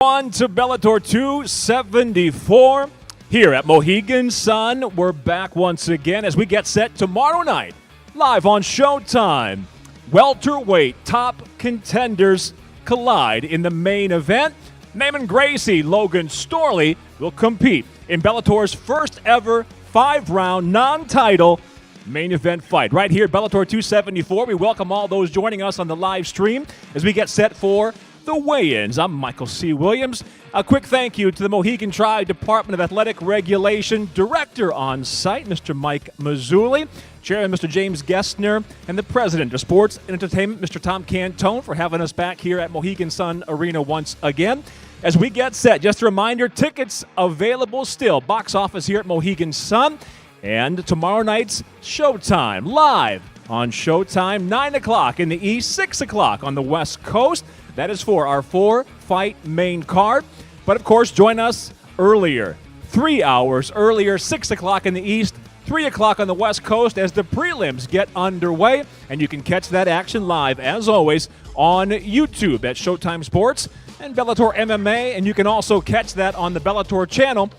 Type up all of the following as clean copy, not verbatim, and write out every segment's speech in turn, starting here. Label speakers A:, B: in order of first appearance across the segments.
A: On to Bellator 274 here at Mohegan Sun. We're back once again as we get set tomorrow night, live on Showtime. Welterweight top contenders collide in the main event. Naaman Gracie, Logan Storley will compete in Bellator's first ever 5-round non-title main event fight. Right here at Bellator 274, we welcome all those joining us on the live stream as we get set for the weigh-ins. I'm Michael C. Williams. A quick thank you to the Mohegan Tri Department of Athletic Regulation Director on site, Mr. Mike Mazzulli, Chairman Mr. James Gessner, and the President of Sports and Entertainment, Mr. Tom Cantone, for having us back here at Mohegan Sun Arena once again. As we get set, just a reminder, tickets available still. Box office here at Mohegan Sun. And tomorrow night's Showtime, live on Showtime, 9 o'clock in the East, 6 o'clock on the West Coast. That is for our 4-fight main card. But, of course, join us earlier, 3 hours earlier, 6 o'clock in the East, 3 o'clock on the West Coast as the prelims get underway. And you can catch that action live, as always, on YouTube at Showtime Sports and Bellator MMA. And you can also catch that on the Bellator channel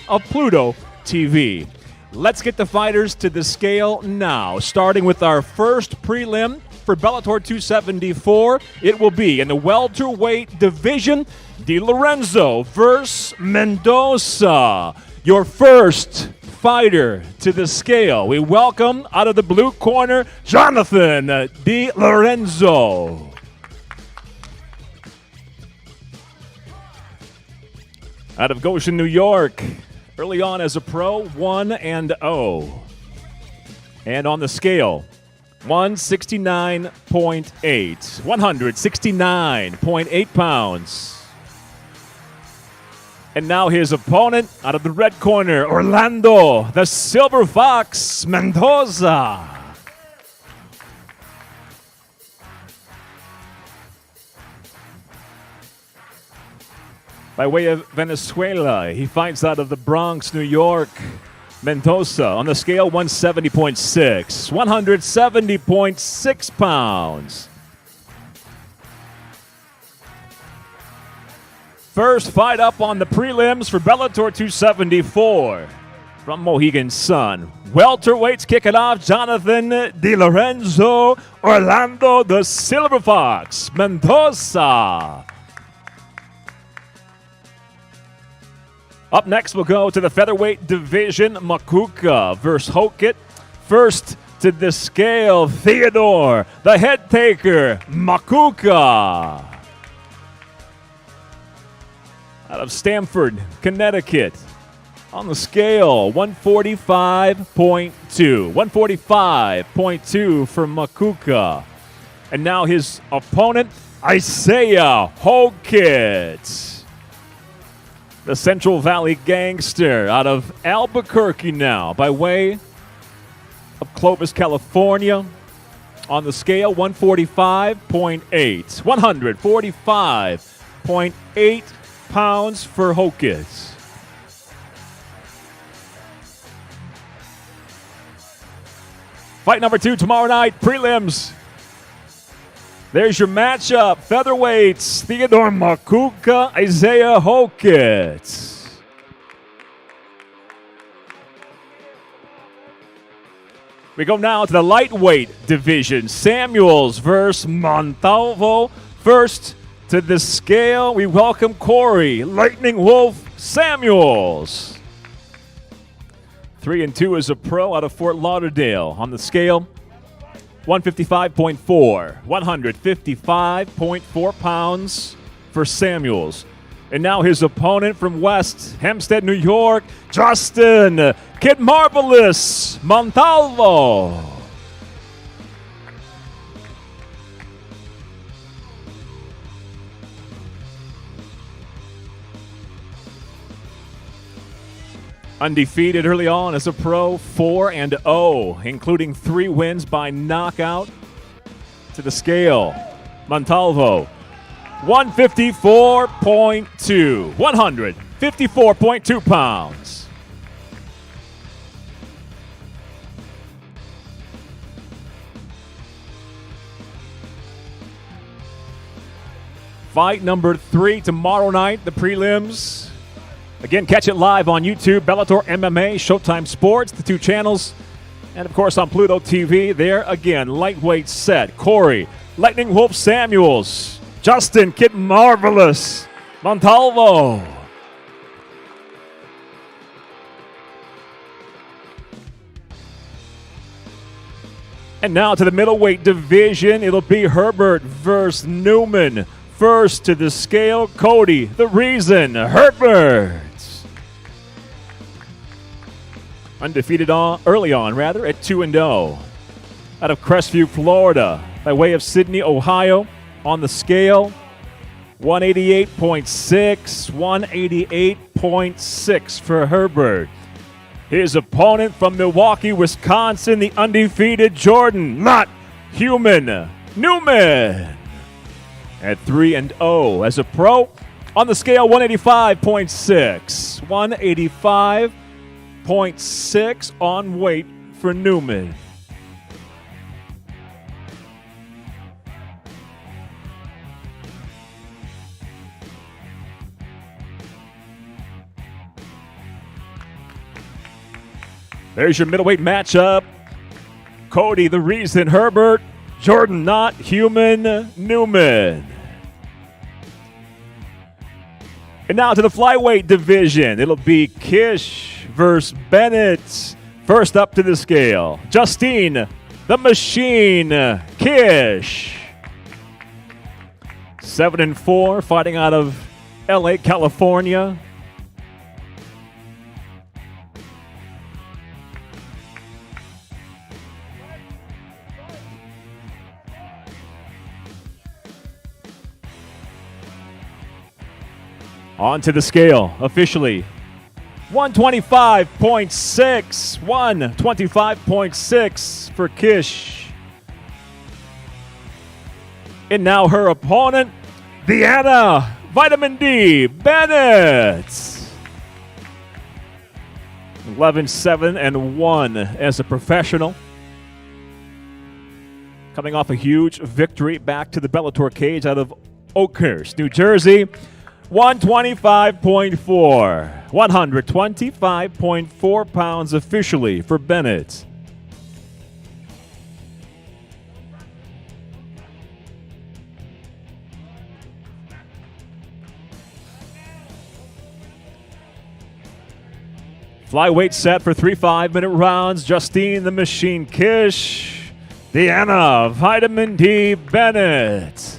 A: of Pluto TV. Let's get the fighters to the scale now, starting with our first prelim for Bellator 274. It will be in the welterweight division, Di Lorenzo versus Mendoza. Your first fighter to the scale. We welcome, out of the blue corner, Jonathan Di Lorenzo. Out of Goshen, New York. Early on as a pro, 1-0. And on the scale, 169.8. 169.8 pounds. And now his opponent, out of the red corner, Orlando, the Silver Fox, Mendoza. By way of Venezuela, he fights out of the Bronx, New York. Mendoza on the scale, 170.6. 170.6 pounds. First fight up on the prelims for Bellator 274 from Mohegan Sun. Welterweights kick it off. Jonathan Di Lorenzo, Orlando, the Silver Fox, Mendoza. Up next, we'll go to the featherweight division, Makuka versus Hokit. First to the scale, Theodore, the head taker, Makuka. Out of Stamford, Connecticut. On the scale, 145.2. 145.2 for Makuka. And now his opponent, Isaiah Hokit. The Central Valley gangster out of Albuquerque now, by way of Clovis, California. On the scale, 145.8. 145.8 pounds for Hokit. Fight number 2 tomorrow night, prelims. There's your matchup, featherweights, Theodore Makuka, Isaiah Hokit. We go now to the lightweight division, Samuels versus Montalvo. First to the scale, we welcome Corey, Lightning Wolf Samuels. 3-2 as a pro out of Fort Lauderdale. On the scale, 155.4. 155.4 pounds for Samuels. And now his opponent from West Hempstead, New York, Justin Kid Marvelous Montalvo. Undefeated early on as a pro, 4-0, including 3 wins by knockout. To the scale, Montalvo, 154.2. 154.2 pounds. Fight number 3 tomorrow night, the prelims. Again, catch it live on YouTube, Bellator MMA, Showtime Sports, the 2 channels. And, of course, on Pluto TV. There, again, lightweight set. Corey, Lightning Wolf Samuels. Justin, Kid Marvelous. Montalvo. And now to the middleweight division. It'll be Herbert versus Newman. First to the scale, Cody. The reason, Herbert. Undefeated early on, at 2-0. Out of Crestview, Florida, by way of Sydney, Ohio. On the scale, 188.6, 188.6 for Herbert. His opponent from Milwaukee, Wisconsin, the undefeated Jordan, not human, Newman. At 3-0 as a pro. On the scale, 185.6, 185.6 on weight for Newman. There's your middleweight matchup. Cody, the reason, Herbert. Jordan, not human, Newman. And now to the flyweight division. It'll be Kish versus Bennett. First up to the scale, Justine, the Machine, Kish. 7-4, fighting out of LA, California. On to the scale, officially. 125.6, 125.6 for Kish. And now her opponent, Deanna Vitamin D Bennett. 11-7-1 as a professional. Coming off a huge victory back to the Bellator cage out of Oakhurst, New Jersey. 125.4. 125.4 pounds officially for Bennett. Flyweight set for 3 5-minute rounds. Justine the Machine Kish. Deanna Vitamin D Bennett.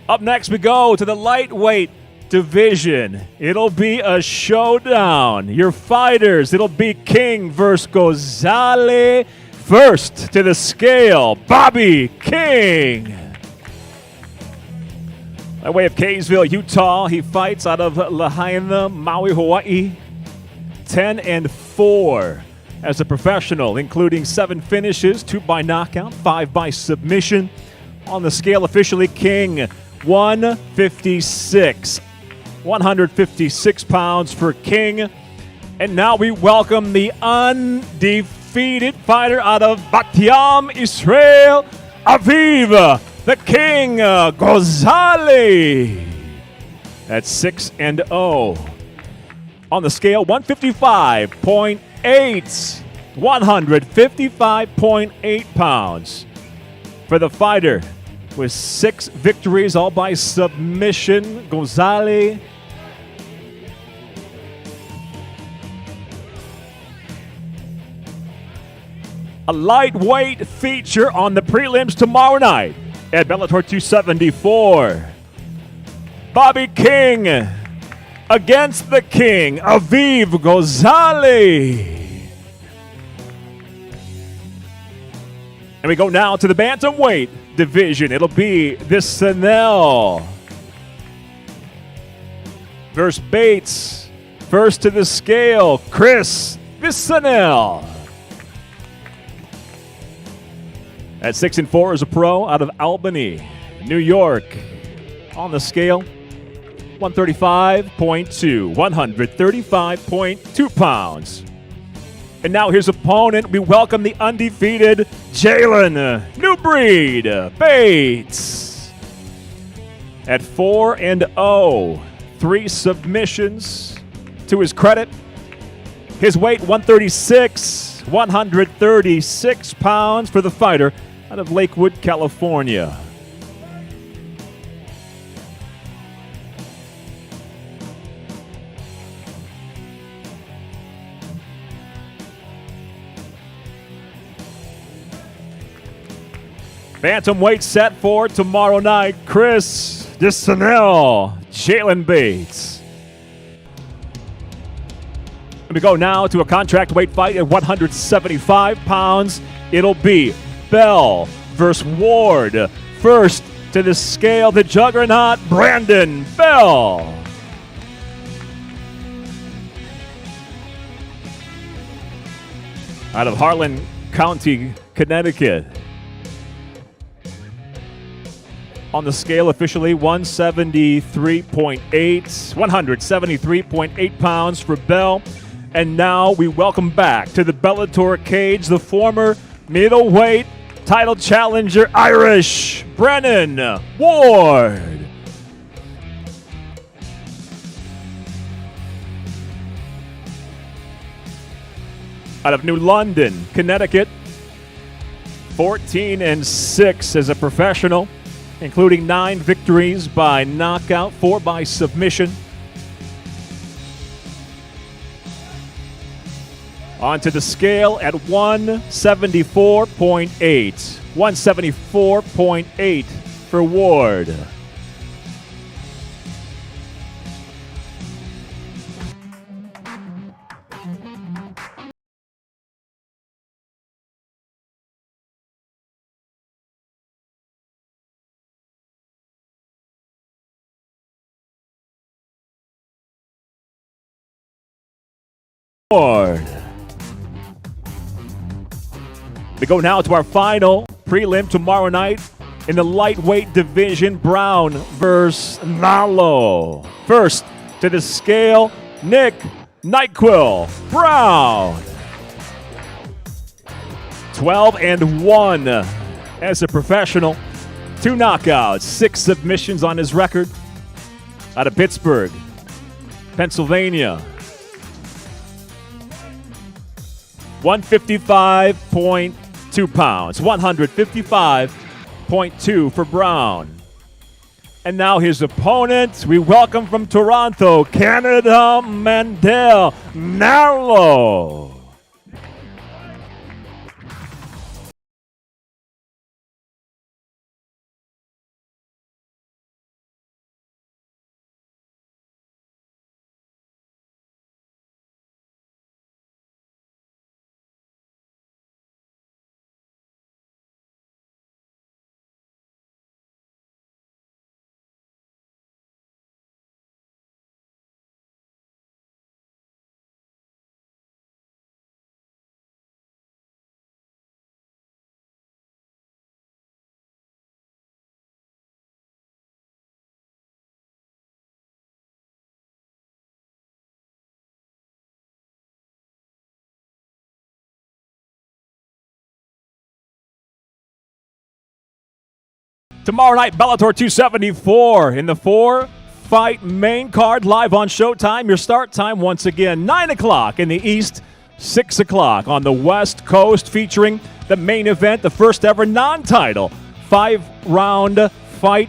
A: Up next, we go to the lightweight division. It'll be a showdown. Your fighters, it'll be King versus Gozale. First to the scale, Bobby King. By way of Kaysville, Utah, he fights out of Lahaina, Maui, Hawaii. 10-4 as a professional, including 7 finishes, 2 by knockout, 5 by submission. On the scale, officially, King, 156. 156 pounds for King. And now we welcome the undefeated fighter out of Bantam, Israel, Aviv, the King, Gozale. At 6-0. On the scale, 155.8. 155.8 pounds for the fighter with 6 victories, all by submission. Gozale. A lightweight feature on the prelims tomorrow night at Bellator 274. Bobby King against the King, Aviv Gozale. And we go now to the bantamweight division. It'll be this Snell versus Bates. First to the scale, Chris Snell. At 6-4 as a pro out of Albany, New York. On the scale, 135.2. 135.2 pounds And now his opponent, we welcome the undefeated Jalen New Breed Bates. At 4-0, 3 submissions to his credit. His weight, 136 pounds for the fighter out of Lakewood, California. Bantamweight set for tomorrow night, Chris DeSanel, Jalen Bates. We go now to a contract weight fight at 175 pounds. It'll be Bell versus Ward. First to the scale, the juggernaut, Brandon Bell. Out of Harlan County, Connecticut. On the scale officially, 173.8 pounds for Bell. And now we welcome back to the Bellator cage the former middleweight title challenger, Irish Brennan Ward. Out of New London, Connecticut, 14-6 as a professional, including 9 victories by knockout, 4 by submission. Onto the scale at 174.8. 174.8 for Ward. We go now to our final prelim tomorrow night in the lightweight division, Brown versus Nalo. First to the scale, Nick Nyquil Brown. 12-1 as a professional. 2 knockouts, 6 submissions on his record. Out of Pittsburgh, Pennsylvania. 155.2 pounds, 155.2 for Brown. And now his opponent, we welcome from Toronto, Canada, Mandel Narlow. Tomorrow night, Bellator 274 in the 4-fight main card, live on Showtime. Your start time once again, 9 o'clock in the East, 6 o'clock on the West Coast, featuring the main event, the first ever non-title 5-round fight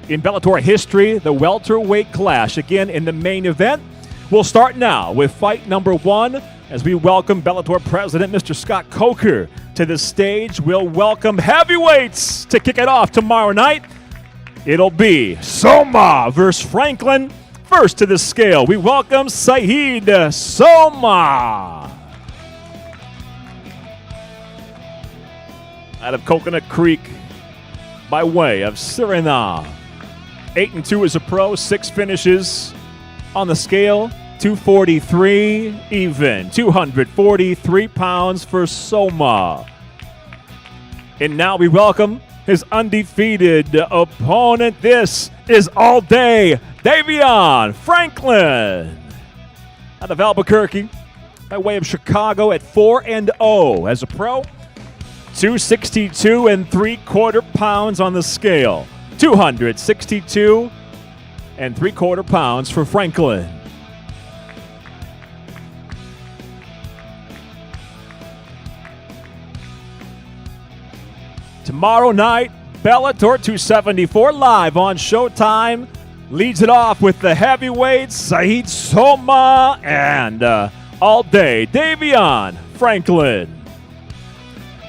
A: in Bellator history, the welterweight clash. Again, in the main event, we'll start now with fight number 1 as we welcome Bellator President Mr. Scott Coker to the stage. We'll welcome heavyweights to kick it off tomorrow night. It'll be Soma versus Franklin. First to the scale, we welcome Saeed Soma. Out of Coconut Creek by way of Suriname. 8-2 as a pro, 6 finishes on the scale. 243 even, 243 pounds for Soma. And now we welcome his undefeated opponent. This is all day Davion Franklin. Out of Albuquerque, by way of Chicago at 4-0 as a pro. 262 3/4 pounds on the scale. 262 3/4 pounds for Franklin. Tomorrow night, Bellator 274 live on Showtime. Leads it off with the heavyweights, Saeed Soma and all day, Davion Franklin.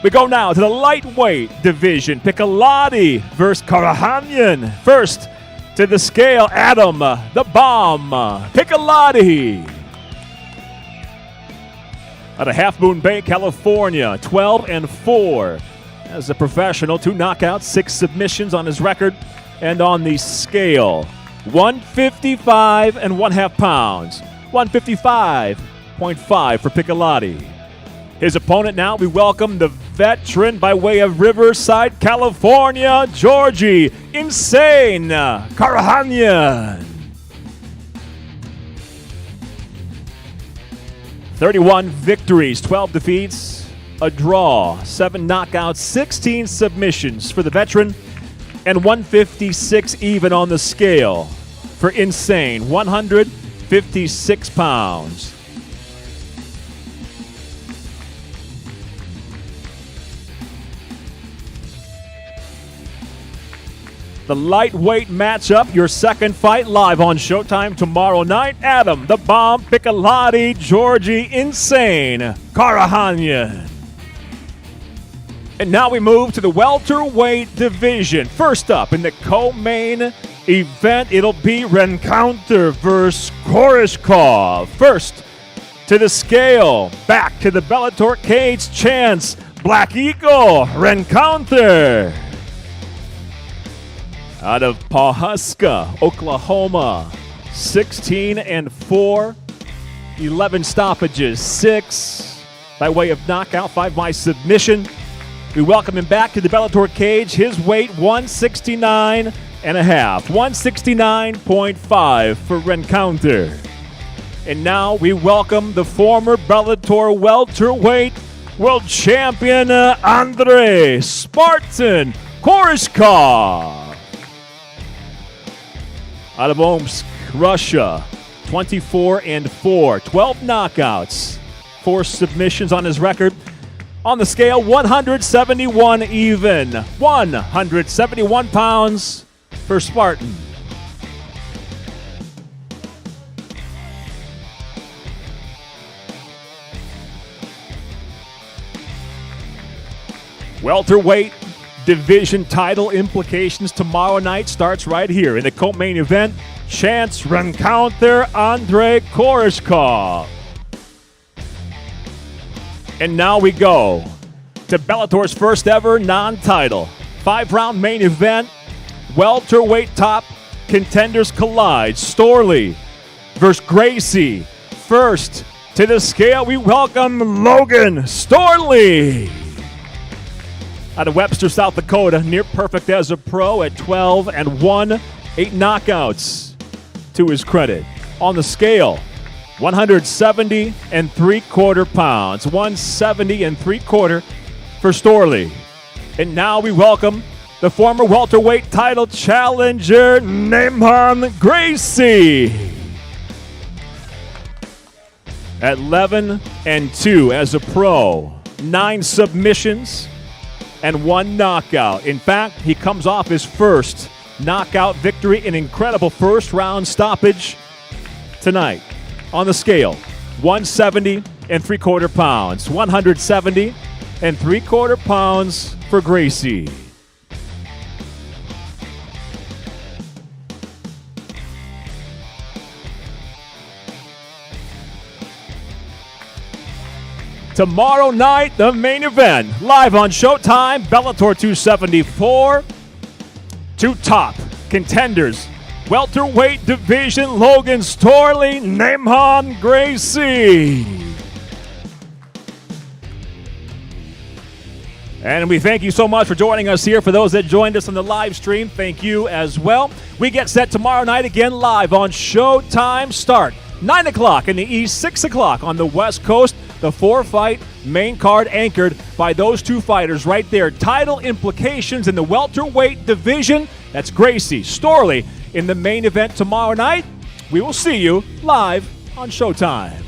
A: We go now to the lightweight division. Piccolotti versus Karahanyan. First to the scale, Adam, the Bomb, Piccolotti. Out of Half Moon Bay, California, 12-4. As a professional, 2 knockouts, 6 submissions on his record. And on the scale, 155 1/2 pounds. 155.5 for Piccolotti. His opponent now, we welcome the veteran by way of Riverside, California, Georgie Insane Karahanyan. 31 victories, 12 defeats, a draw, 7 knockouts, 16 submissions for the veteran, and 156 even on the scale for Insane, 156 pounds. The lightweight matchup, your second fight live on Showtime tomorrow night. Adam, the Bomb, Piccolotti, Georgie Insane Karahanyan. And now we move to the welterweight division. First up in the co-main event, it'll be Rencounter versus Koreshkov. First to the scale, back to the Bellator cage, Chance, Black Eagle, Rencounter. Out of Pawhuska, Oklahoma, 16-4, 11 stoppages, 6 by way of knockout, 5 by submission. We welcome him back to the Bellator cage. His weight, 169.5, 169.5 for Rencounter. And now we welcome the former Bellator welterweight world champion, Andrei Spartan Koreshkov. Out of Omsk, Russia, 24-4, 12 knockouts, 4 submissions on his record. On the scale, 171 even, 171 pounds for Spartan. Welterweight division title implications tomorrow night starts right here in the co-main event. Chance Rencounter, Andrei Koreshkov. And now we go to Bellator's first ever non-title 5-round main event. Welterweight top contenders collide. Storley versus Gracie. First to the scale, we welcome Logan Storley. Out of Webster, South Dakota, near perfect as a pro at 12-1, 8 knockouts to his credit. On the scale, 170 3/4 pounds, 170 3/4 for Storley. And now we welcome the former welterweight title challenger, Naaman Gracie. At 11-2 as a pro, 9 submissions and 1 knockout. In fact, he comes off his first knockout victory, an incredible first-round stoppage tonight. On the scale, 170 3/4 pounds, 170 3/4 pounds for Gracie. Tomorrow night, the main event, live on Showtime, Bellator 274. 2 top contenders, welterweight division, Logan Storley, Naaman Gracie. And we thank you so much for joining us here. For those that joined us on the live stream, thank you as well. We get set tomorrow night again live on Showtime. Start 9 o'clock in the East, 6 o'clock on the West Coast. The 4-fight main card anchored by those two fighters right there. Title implications in the welterweight division. That's Gracie, Storley in the main event tomorrow night. We will see you live on Showtime.